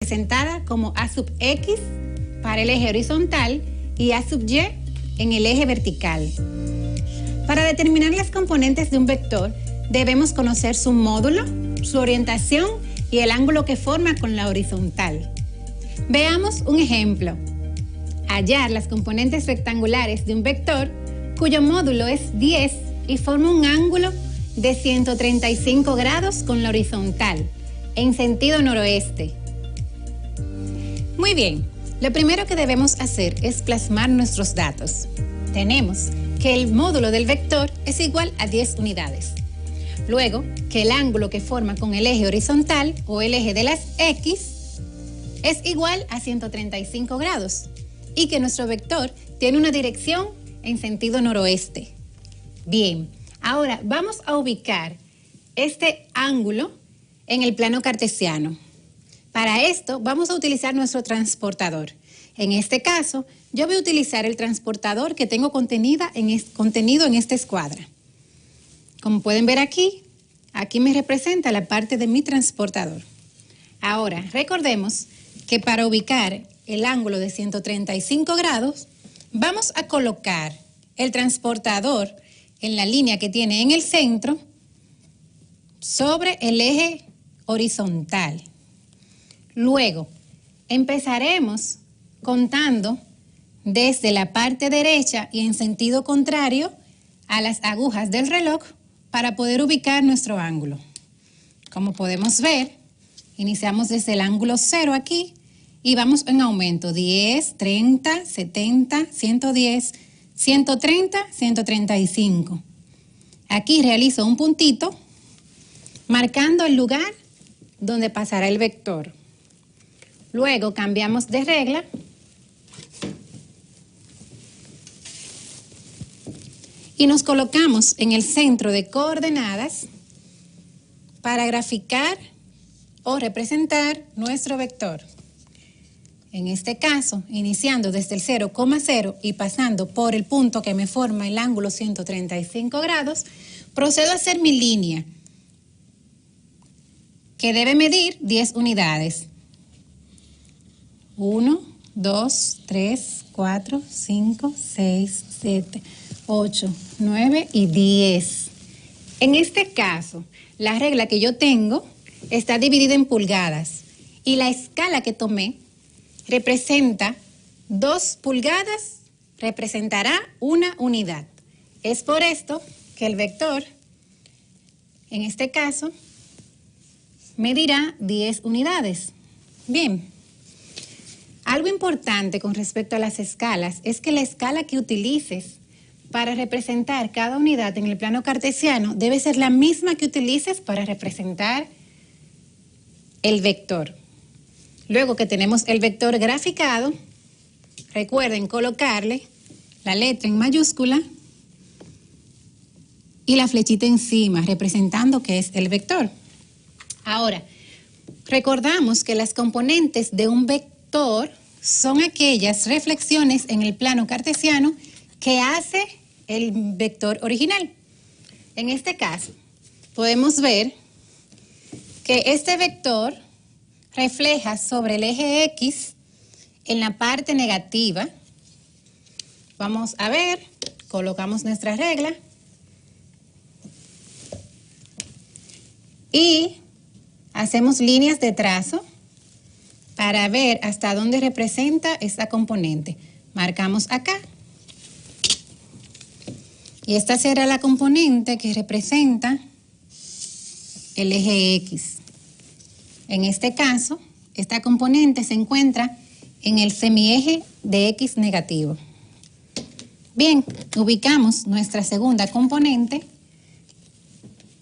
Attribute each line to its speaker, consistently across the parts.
Speaker 1: representada como A sub X para el eje horizontal y A sub Y en el eje vertical. Para determinar las componentes de un vector, debemos conocer su módulo, su orientación y el ángulo que forma con la horizontal. Veamos un ejemplo. Hallar las componentes rectangulares de un vector cuyo módulo es 10 y forma un ángulo de 135 grados con la horizontal en sentido noroeste. Muy bien, lo primero que debemos hacer es plasmar nuestros datos. Tenemos que el módulo del vector es igual a 10 unidades. Luego, que el ángulo que forma con el eje horizontal o el eje de las X es igual a 135 grados y que nuestro vector tiene una dirección en sentido noroeste. Bien, ahora vamos a ubicar este ángulo en el plano cartesiano. Para esto vamos a utilizar nuestro transportador. En este caso, yo voy a utilizar el transportador que tengo contenido en esta escuadra. Como pueden ver aquí me representa la parte de mi transportador. Ahora, recordemos que para ubicar el ángulo de 135 grados, vamos a colocar el transportador en la línea que tiene en el centro sobre el eje horizontal. Luego, empezaremos contando desde la parte derecha y en sentido contrario a las agujas del reloj para poder ubicar nuestro ángulo. Como podemos ver, iniciamos desde el ángulo 0 aquí y vamos en aumento: 10, 30, 70, 110, 130, 135. Aquí realizo un puntito marcando el lugar donde pasará el vector. Luego cambiamos de regla y nos colocamos en el centro de coordenadas para graficar o representar nuestro vector. En este caso, iniciando desde el 0,0 y pasando por el punto que me forma el ángulo 135 grados, procedo a hacer mi línea, que debe medir 10 unidades. 1, 2, 3, 4, 5, 6, 7, 8, 9 y 10. En este caso, la regla que yo tengo está dividida en pulgadas y la escala que tomé representa 2 pulgadas, representará una unidad. Es por esto que el vector, en este caso, medirá 10 unidades. Bien. Algo importante con respecto a las escalas es que la escala que utilices para representar cada unidad en el plano cartesiano debe ser la misma que utilices para representar el vector. Luego que tenemos el vector graficado, recuerden colocarle la letra en mayúscula y la flechita encima, representando que es el vector. Ahora, recordamos que las componentes de un vector son aquellas reflexiones en el plano cartesiano que hace el vector original. En este caso, podemos ver que este vector refleja sobre el eje X en la parte negativa. Vamos a ver, colocamos nuestra regla y hacemos líneas de trazo para ver hasta dónde representa esta componente. Marcamos acá. Y esta será la componente que representa el eje X. En este caso, esta componente se encuentra en el semieje de X negativo. Bien, ubicamos nuestra segunda componente,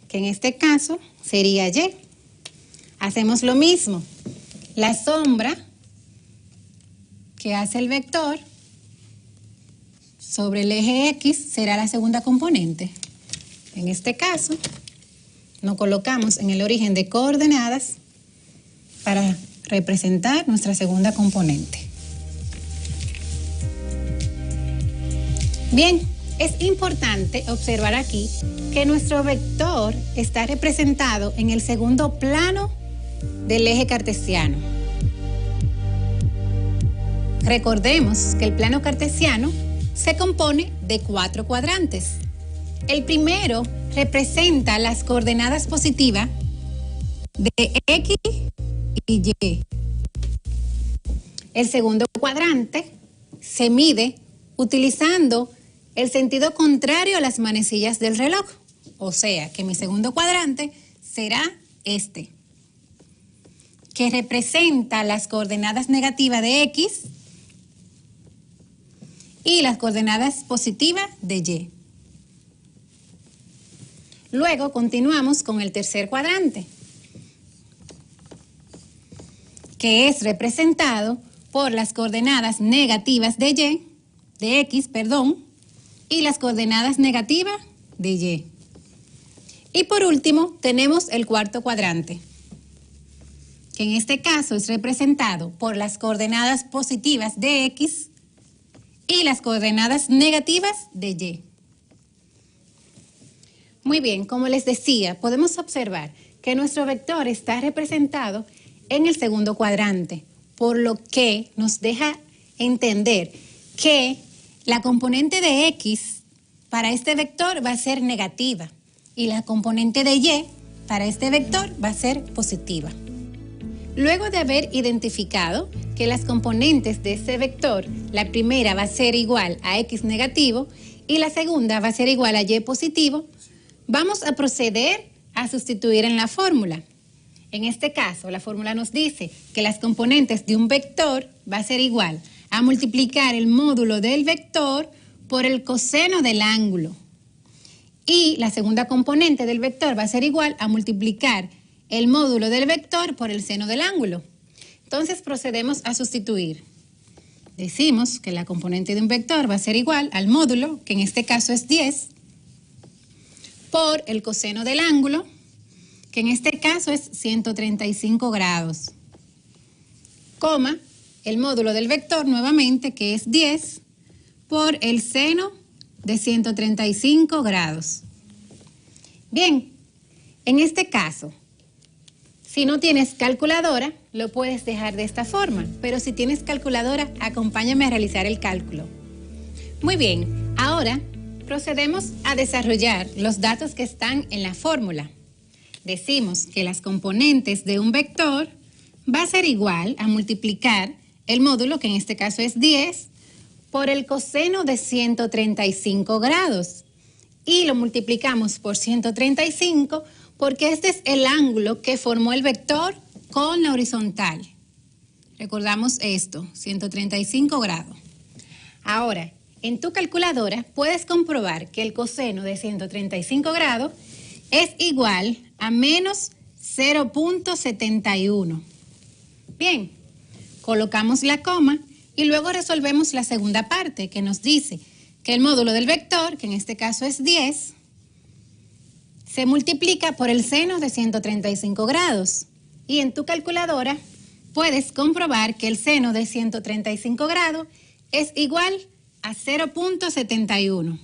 Speaker 1: que en este caso sería Y. Hacemos lo mismo. La sombra que hace el vector sobre el eje X será la segunda componente. En este caso, nos colocamos en el origen de coordenadas para representar nuestra segunda componente. Bien, es importante observar aquí que nuestro vector está representado en el segundo plano del eje cartesiano. Recordemos que el plano cartesiano se compone de 4 cuadrantes. El primero representa las coordenadas positivas de X y Y. El segundo cuadrante se mide utilizando el sentido contrario a las manecillas del reloj. O sea, que mi segundo cuadrante será este, que representa las coordenadas negativas de X y las coordenadas positivas de Y. Luego continuamos con el tercer cuadrante, que es representado por las coordenadas negativas de Y, de X, perdón, y las coordenadas negativas de Y. Y por último, tenemos el cuarto cuadrante, que en este caso es representado por las coordenadas positivas de X y las coordenadas negativas de Y. Muy bien, como les decía, podemos observar que nuestro vector está representado en el segundo cuadrante, por lo que nos deja entender que la componente de X para este vector va a ser negativa y la componente de Y para este vector va a ser positiva. Luego de haber identificado que las componentes de este vector, la primera va a ser igual a X negativo y la segunda va a ser igual a Y positivo, vamos a proceder a sustituir en la fórmula. En este caso, la fórmula nos dice que las componentes de un vector va a ser igual a multiplicar el módulo del vector por el coseno del ángulo. Y la segunda componente del vector va a ser igual a multiplicar el módulo del vector por el seno del ángulo. Entonces procedemos a sustituir. Decimos que la componente de un vector va a ser igual al módulo, que en este caso es 10, por el coseno del ángulo, que en este caso es 135 grados, coma, el módulo del vector nuevamente, que es 10, por el seno de 135 grados. Bien, en este caso, si no tienes calculadora, lo puedes dejar de esta forma, pero si tienes calculadora, acompáñame a realizar el cálculo. Muy bien, ahora procedemos a desarrollar los datos que están en la fórmula. Decimos que las componentes de un vector va a ser igual a multiplicar el módulo, que en este caso es 10, por el coseno de 135 grados. Y lo multiplicamos por 135 porque este es el ángulo que formó el vector con la horizontal. Recordamos esto, 135 grados. Ahora, en tu calculadora puedes comprobar que el coseno de 135 grados es igual a menos 0.71. Bien, colocamos la coma y luego resolvemos la segunda parte, que nos dice que el módulo del vector, que en este caso es 10, se multiplica por el seno de 135 grados. Y en tu calculadora puedes comprobar que el seno de 135 grados es igual a 0.71.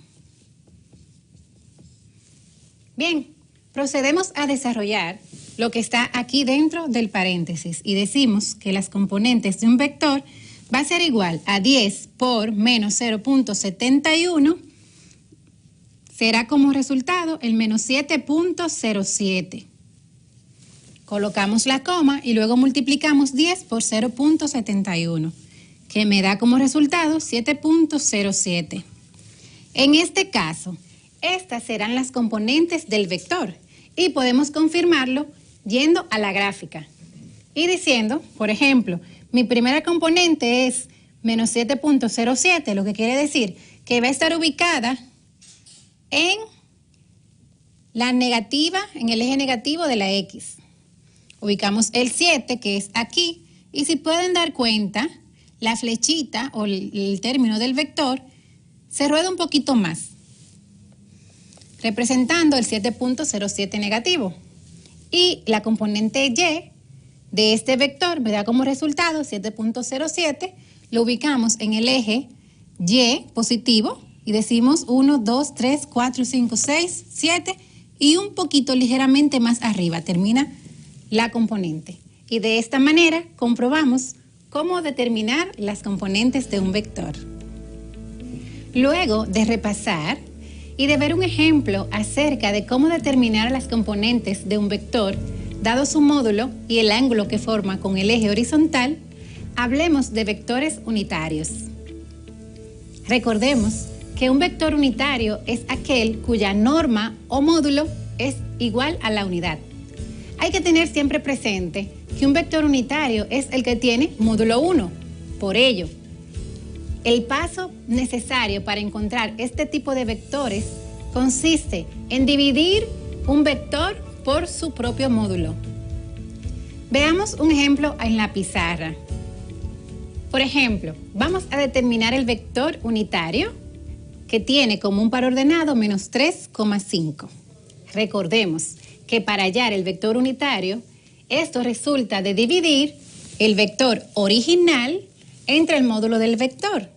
Speaker 1: Bien, procedemos a desarrollar lo que está aquí dentro del paréntesis y decimos que las componentes de un vector va a ser igual a 10 por menos 0.71, será como resultado el menos 7.07. Colocamos la coma y luego multiplicamos 10 por 0.71, que me da como resultado 7.07. En este caso, estas serán las componentes del vector y podemos confirmarlo yendo a la gráfica y diciendo, por ejemplo, mi primera componente es menos 7.07, lo que quiere decir que va a estar ubicada en la negativa, en el eje negativo de la X. Ubicamos el 7, que es aquí, y si pueden dar cuenta, la flechita o el término del vector se rueda un poquito más, representando el 7.07 negativo. Y la componente Y de este vector me da como resultado 7.07, lo ubicamos en el eje Y positivo y decimos 1, 2, 3, 4, 5, 6, 7 y un poquito ligeramente más arriba termina la componente. Y de esta manera comprobamos cómo determinar las componentes de un vector. Luego de repasar y de ver un ejemplo acerca de cómo determinar las componentes de un vector, dado su módulo y el ángulo que forma con el eje horizontal, hablemos de vectores unitarios. Recordemos que un vector unitario es aquel cuya norma o módulo es igual a la unidad. Hay que tener siempre presente que un vector unitario es el que tiene módulo 1. Por ello, el paso necesario para encontrar este tipo de vectores consiste en dividir un vector por su propio módulo. Veamos un ejemplo en la pizarra. Por ejemplo, vamos a determinar el vector unitario que tiene como un par ordenado menos 3,5. Recordemos que para hallar el vector unitario, esto resulta de dividir el vector original entre el módulo del vector.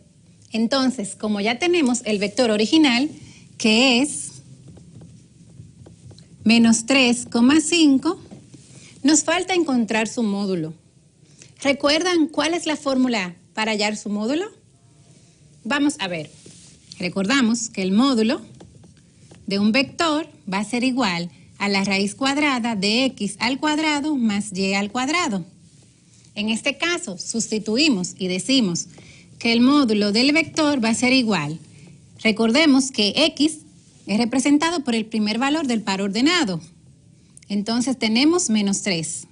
Speaker 1: Entonces, como ya tenemos el vector original, que es menos 3,5, nos falta encontrar su módulo. ¿Recuerdan cuál es la fórmula para hallar su módulo? Vamos a ver. Recordamos que el módulo de un vector va a ser igual a la raíz cuadrada de x al cuadrado más y al cuadrado. En este caso, sustituimos y decimos que el módulo del vector va a ser igual. Recordemos que x es representado por el primer valor del par ordenado. Entonces tenemos menos 3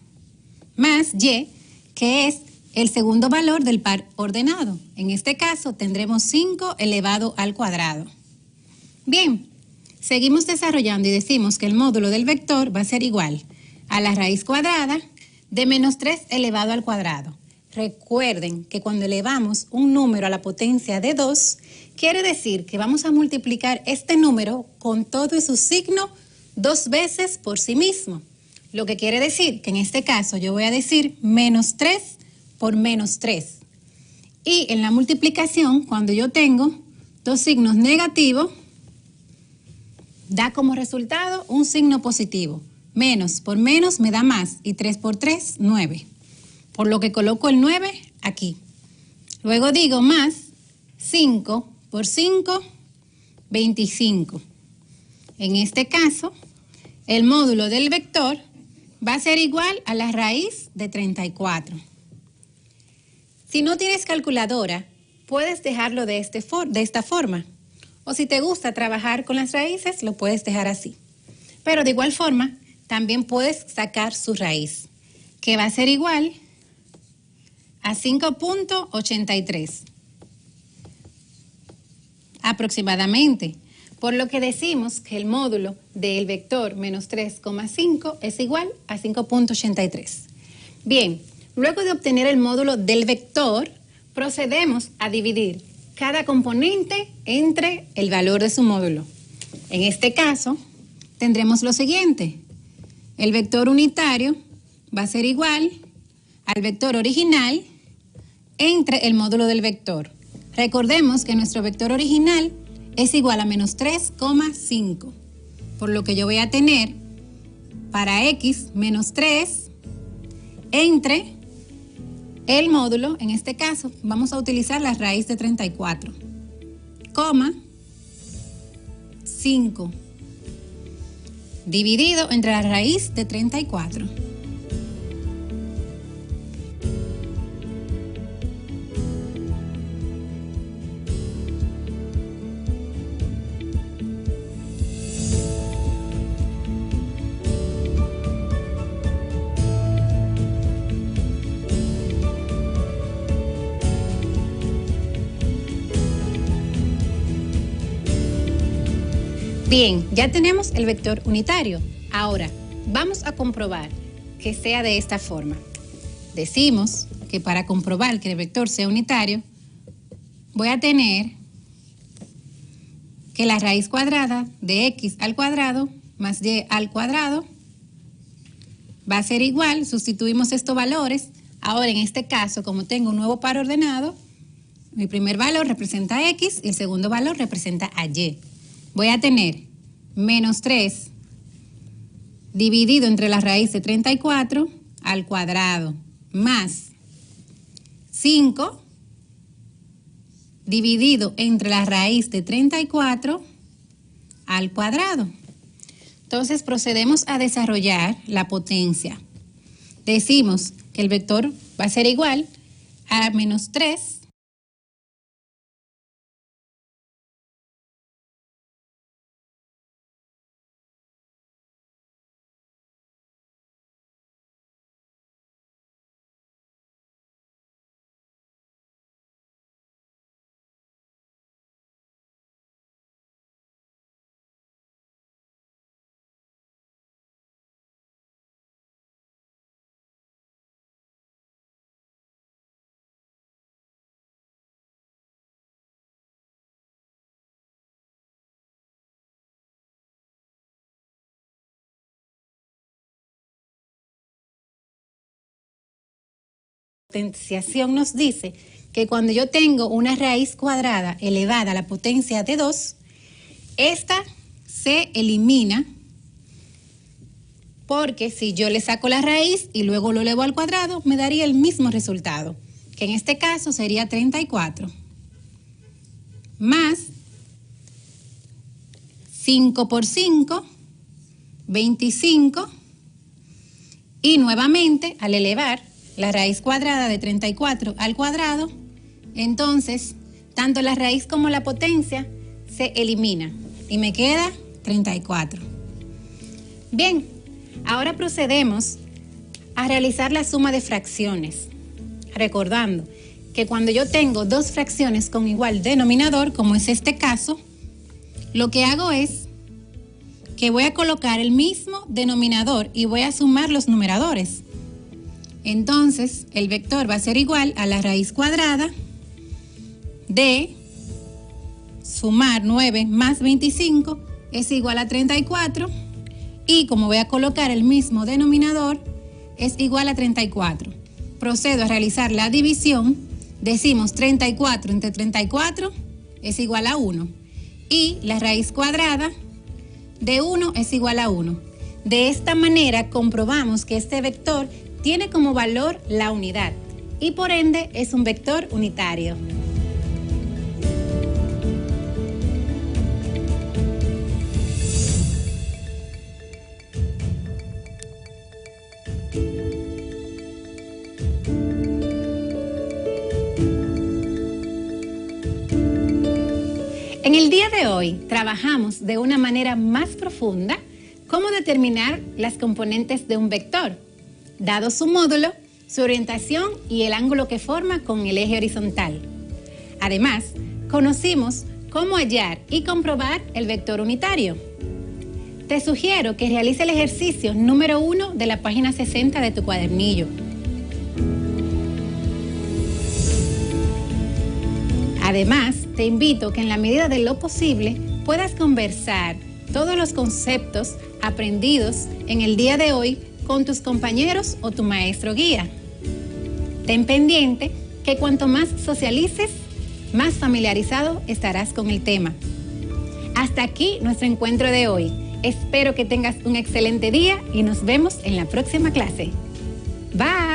Speaker 1: más y, que es el segundo valor del par ordenado. En este caso tendremos 5 elevado al cuadrado. Bien, seguimos desarrollando y decimos que el módulo del vector va a ser igual a la raíz cuadrada de menos 3 elevado al cuadrado. Recuerden que cuando elevamos un número a la potencia de 2, quiere decir que vamos a multiplicar este número con todo y su signo 2 veces por sí mismo. Lo que quiere decir que en este caso yo voy a decir menos 3 por menos 3. Y en la multiplicación, cuando yo tengo dos signos negativos, da como resultado un signo positivo. Menos por menos me da más y 3 por 3, 9. Por lo que coloco el 9 aquí. Luego digo más 5 por 5, 25. En este caso, el módulo del vector va a ser igual a la raíz de 34. Si no tienes calculadora, puedes dejarlo de esta forma. O si te gusta trabajar con las raíces, lo puedes dejar así. Pero de igual forma, también puedes sacar su raíz, que va a ser igual a 5.83 aproximadamente. Por lo que decimos que el módulo del vector menos 3,5 es igual a 5.83. Bien, luego de obtener el módulo del vector, procedemos a dividir cada componente entre el valor de su módulo. En este caso, tendremos lo siguiente. El vector unitario va a ser igual al vector original entre el módulo del vector. Recordemos que nuestro vector original es igual a menos 3,5, por lo que yo voy a tener para x menos 3 entre el módulo, en este caso vamos a utilizar la raíz de 34, 5 dividido entre la raíz de 34. Bien, ya tenemos el vector unitario. Ahora, vamos a comprobar que sea de esta forma. Decimos que para comprobar que el vector sea unitario, voy a tener que la raíz cuadrada de x al cuadrado más y al cuadrado va a ser igual, sustituimos estos valores. Ahora, en este caso, como tengo un nuevo par ordenado, mi primer valor representa a x y el segundo valor representa a y. Voy a tener menos 3 dividido entre la raíz de 34 al cuadrado más 5 dividido entre la raíz de 34 al cuadrado. Entonces procedemos a desarrollar la potencia. Decimos que el vector va a ser igual a menos 3 potenciación nos dice que cuando yo tengo una raíz cuadrada elevada a la potencia de 2, esta se elimina porque si yo le saco la raíz y luego lo elevo al cuadrado, me daría el mismo resultado, que en este caso sería 34, más 5 por 5, 25, y nuevamente al elevar la raíz cuadrada de 34 al cuadrado, entonces tanto la raíz como la potencia se eliminan y me queda 34. Bien, ahora procedemos a realizar la suma de fracciones, recordando que cuando yo tengo dos fracciones con igual denominador, como es este caso, lo que hago es que voy a colocar el mismo denominador y voy a sumar los numeradores. Entonces, el vector va a ser igual a la raíz cuadrada de sumar 9 más 25 es igual a 34, y como voy a colocar el mismo denominador, es igual a 34. Procedo a realizar la división. Decimos 34 entre 34 es igual a 1, y la raíz cuadrada de 1 es igual a 1. De esta manera comprobamos que este vector tiene como valor la unidad y por ende es un vector unitario. En el día de hoy trabajamos de una manera más profunda cómo determinar las componentes de un vector, dado su módulo, su orientación y el ángulo que forma con el eje horizontal. Además, conocimos cómo hallar y comprobar el vector unitario. Te sugiero que realices el ejercicio número 1 de la página 60 de tu cuadernillo. Además, te invito que en la medida de lo posible puedas conversar todos los conceptos aprendidos en el día de hoy con tus compañeros o tu maestro guía. Ten pendiente que cuanto más socialices, más familiarizado estarás con el tema. Hasta aquí nuestro encuentro de hoy. Espero que tengas un excelente día y nos vemos en la próxima clase. Bye.